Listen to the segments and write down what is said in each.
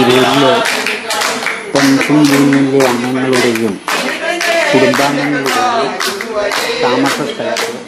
തിരൂരിലെ പെൻഷൻ യൂണിയനിലെ അംഗങ്ങളുടെയും കുടുംബാംഗങ്ങളുടെയും താമസ സ്ഥലത്ത്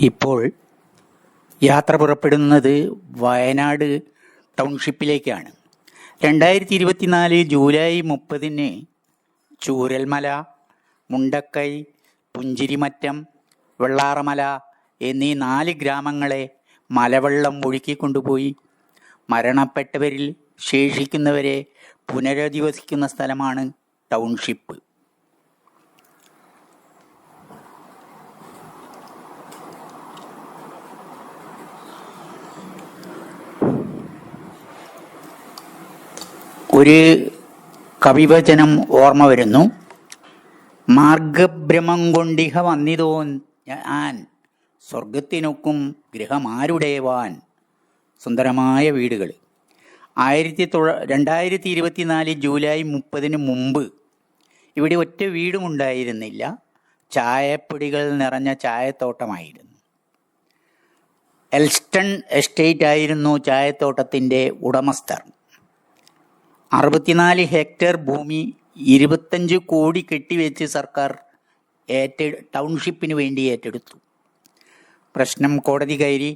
ഇപ്പോൾ യാത്ര പുറപ്പെടുന്നത് വയനാട് ടൗൺഷിപ്പിലേക്കാണ്. 2024 ജൂലൈ 30 ചൂരൽമല, മുണ്ടക്കൈ, പുഞ്ചിരിമറ്റം, വെള്ളാറമല എന്നീ 4 ഗ്രാമങ്ങളെ മലവെള്ളം ഒഴുക്കിക്കൊണ്ടുപോയി. മരണപ്പെട്ടവരിൽ ശേഷിക്കുന്നവരെ പുനരധിവസിക്കുന്ന സ്ഥലമാണ് ടൗൺഷിപ്പ്. ഒരു കവിവചനം ഓർമ്മ വരുന്നു. മാർഗഭ്രമം കൊണ്ടിഹ വന്നിതോ ഞാൻ, സ്വർഗത്തിനൊക്കും ഗൃഹമാരുടേവാൻ. സുന്ദരമായ വീടുകൾ. 2024 ജൂലൈ 30 മുമ്പ് ഇവിടെ ഒറ്റ വീടും ഉണ്ടായിരുന്നില്ല. ചായപ്പൊടികൾ നിറഞ്ഞ ചായത്തോട്ടമായിരുന്നു. എൽസ്റ്റൺ എസ്റ്റേറ്റ് ആയിരുന്നു ചായത്തോട്ടത്തിൻ്റെ ഉടമസ്ഥർ. 64 ഹെക്ടർ ഭൂമി 25 കോടി കെട്ടിവെച്ച് സർക്കാർ ടൗൺഷിപ്പിന് വേണ്ടി ഏറ്റെടുത്തു. പ്രശ്നം കോടതി കയറി.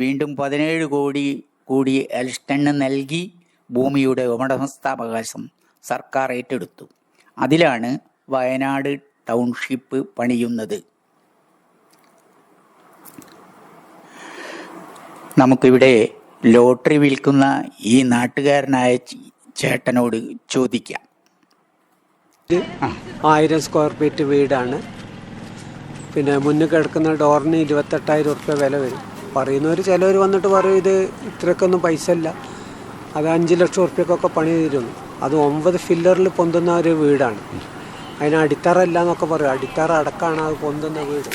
വീണ്ടും 17 കോടി കൂടി എൽസ്റ്റണ് നൽകി ഭൂമിയുടെ ഉടമസ്ഥാവകാശം സർക്കാർ ഏറ്റെടുത്തു. അതിലാണ് വയനാട് ടൗൺഷിപ്പ് പണിയുന്നത്. നമുക്കിവിടെ ലോട്ടറി വിൽക്കുന്ന ഈ നാട്ടുകാരനായ ചേട്ടനോട് ചോദിക്കാം. 1000 സ്ക്വയർ ഫീറ്റ് വീടാണ്. പിന്നെ മുന്നിൽ കിടക്കുന്ന ഡോറിന് 28,000 ഉറുപ്പ്യ വില വരും. പറയുന്നവർ ചിലവർ വന്നിട്ട് പറയും ഇത് ഇത്രയ്ക്കൊന്നും പൈസ ഇല്ല, അത് 5 ലക്ഷം ഉറുപ്പ്യക്കൊക്കെ പണി തീരുന്നു. അത് 9 ഫില്ലറിൽ പൊന്തുന്ന ഒരു വീടാണ്. അതിന് അടിത്തറ ഇല്ല എന്നൊക്കെ പറയും. അടിത്തറ അടക്കമാണ് അത് പൊന്തുന്ന വീട്.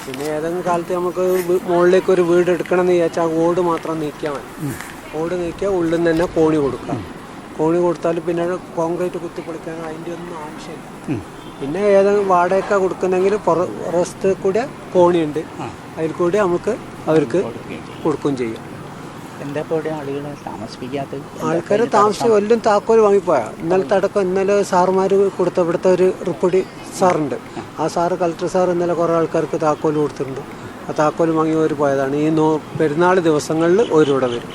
പിന്നെ ഏതെങ്കിലും കാലത്ത് നമുക്ക് മുകളിലേക്ക് ഒരു വീട് എടുക്കണം എന്ന് വിചാരിച്ചാൽ ഓട് മാത്രം നീക്കിയാൽ മതി. ഓട് നീക്കിയാൽ ഉള്ളിൽ നിന്ന് തന്നെ കോണി കൊടുക്കാം. കോണി കൊടുത്താൽ പിന്നെ കോൺക്രീറ്റ് കുത്തിപ്പൊളിക്കാൻ അതിൻ്റെ ഒന്നും ആവശ്യമില്ല. പിന്നെ ഏതെങ്കിലും വാടക കൊടുക്കുന്നെങ്കിൽ പുറത്ത് കൂടെ കോണിയുണ്ട്, അതിൽ കൂടി നമുക്ക് അവർക്ക് കൊടുക്കുകയും ചെയ്യും. എന്താ ഇപ്പോൾ ആളുകൾ താമസിപ്പിക്കാത്തത്? ആൾക്കാർ താമസിച്ച് വല്ലതും താക്കോൽ വാങ്ങിപ്പോയാൽ ഇന്നലെ സാറുമാർ കൊടുത്ത ഇവിടുത്തെ ഒരു റിപ്പടി സാറുണ്ട്. ആ സാറ് കളക്ടർ സാർ ഇന്നലെ കുറേ ആൾക്കാർക്ക് താക്കോൽ കൊടുത്തിട്ടുണ്ട്. ആ താക്കോൽ വാങ്ങിയവർ പോയതാണ്. ഈ പെരുന്നാൾ ദിവസങ്ങളിൽ ഓരോടെ വരും.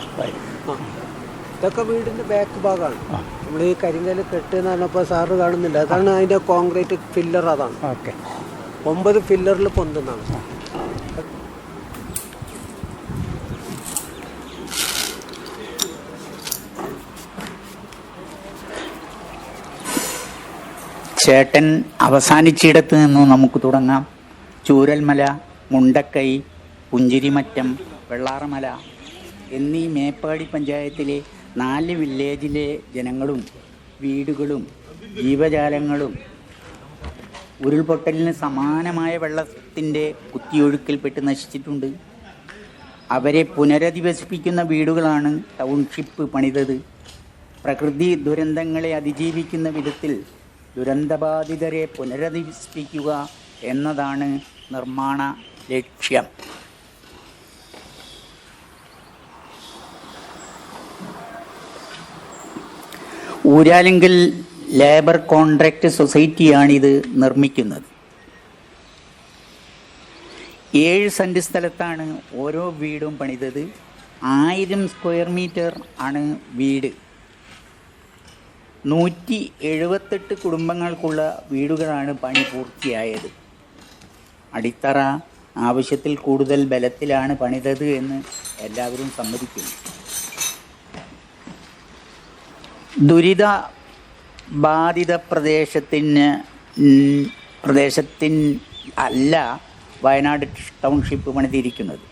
ഇതൊക്കെ വീടിൻ്റെ ബാക്ക് ഭാഗമാണ്. നമ്മൾ ഈ കരിങ്കല് കെട്ട് എന്ന് പറഞ്ഞപ്പോൾ സാറ് കാണുന്നില്ല, അതാണ് അതിൻ്റെ കോൺക്രീറ്റ് ഫില്ലർ. അതാണ് 9 ഫില്ലറിൽ പൊന്തുന്നതാണ്. ചേട്ടൻ അവസാനിച്ചിടത്ത് നിന്നും നമുക്ക് തുടങ്ങാം. ചൂരൽമല, മുണ്ടക്കൈ, പുഞ്ചിരിമറ്റം, വെള്ളാറമല എന്നീ മേപ്പാടി പഞ്ചായത്തിലെ 4 വില്ലേജിലെ ജനങ്ങളും വീടുകളും ജീവജാലങ്ങളും ഉരുൾപൊട്ടലിന് സമാനമായ വെള്ളത്തിൻ്റെ കുത്തിയൊഴുക്കിൽപ്പെട്ട് നശിച്ചിട്ടുണ്ട്. അവരെ പുനരധിവസിപ്പിക്കുന്ന വീടുകളാണ് ടൗൺഷിപ്പ് പണിതത്. പ്രകൃതി ദുരന്തങ്ങളെ അതിജീവിക്കുന്ന വിധത്തിൽ ദുരന്തബാധിതരെ പുനരധിവസിപ്പിക്കുക എന്നതാണ് നിർമ്മാണ ലക്ഷ്യം. ഊരാലിങ്കൽ ലേബർ കോൺട്രാക്ട് സൊസൈറ്റിയാണിത് നിർമ്മിക്കുന്നത്. 7 സെൻറ് സ്ഥലത്താണ് ഓരോ വീടും പണിതത്. 1000 സ്ക്വയർ മീറ്റർ ആണ് വീട്. 178 കുടുംബങ്ങൾക്കുള്ള വീടുകളാണ് പണി പൂർത്തിയായത്. അടിത്തറ ആവശ്യത്തിൽ കൂടുതൽ ബലത്തിലാണ് പണിതത് എന്ന് എല്ലാവരും സമ്മതിക്കുന്നു. ദുരിത ബാധിത പ്രദേശത്തിന് അല്ല വയനാട് ടൗൺഷിപ്പ് പണിതിരിക്കുന്നത്.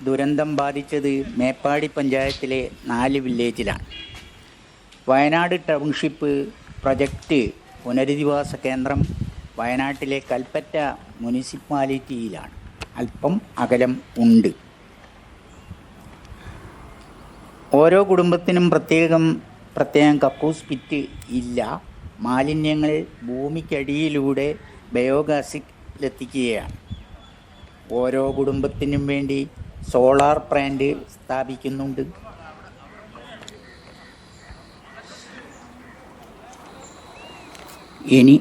ദുരന്തം ബാധിച്ചത് മേപ്പാടി പഞ്ചായത്തിലെ 4 വില്ലേജിലാണ്. വയനാട് ടൗൺഷിപ്പ് പ്രൊജക്റ്റ് പുനരധിവാസ കേന്ദ്രം വയനാട്ടിലെ കൽപ്പറ്റ മുനിസിപ്പാലിറ്റിയിലാണ്. അല്പം അകലം ഉണ്ട്. ഓരോ കുടുംബത്തിനും പ്രത്യേകം കക്കൂസ് പിറ്റ് ഇല്ല. മാലിന്യങ്ങൾ ഭൂമിക്കടിയിലൂടെ ബയോഗ്യാസിലെത്തിക്കുകയാണ്. ഓരോ കുടുംബത്തിനും വേണ്ടി സോളാർ പ്ലാന്റ് സ്ഥാപിക്കുന്നുണ്ട്. ഇനി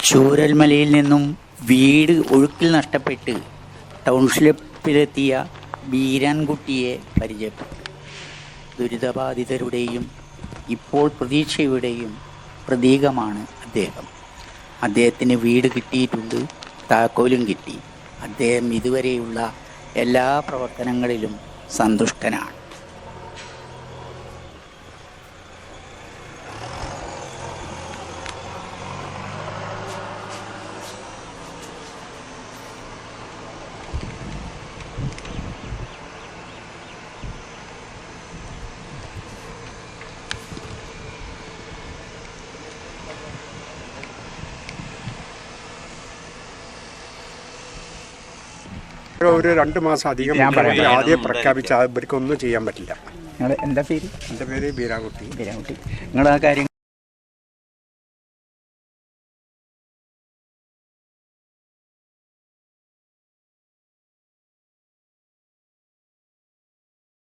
ചൂരൽമലയിൽ നിന്നും വീട് ഒഴുക്കിൽ നഷ്ടപ്പെട്ട് ടൗൺഷിപ്പിലെത്തിയ ബീരാൻകുട്ടിയെ പരിചയപ്പെട്ടു. ദുരിതബാധിതരുടെയും ഇപ്പോൾ പ്രതീക്ഷയുടെയും പ്രതീകമാണ് അദ്ദേഹം. അദ്ദേഹത്തിന് വീട് കിട്ടിയിട്ടുണ്ട്, താക്കോലും കിട്ടി. അദ്ദേഹം ഇതുവരെയുള്ള എല്ലാ പ്രവർത്തനങ്ങളിലും സന്തുഷ്ടനാണ്. ഒരു 2 മാസം അധികം ആദ്യം പ്രഖ്യാപിച്ച ഇവർക്കൊന്നും ചെയ്യാൻ പറ്റില്ല. നിങ്ങൾ എന്താ പേര്? എൻ്റെ പേര് ബീരാൻകുട്ടി. നിങ്ങൾ ആ കാര്യം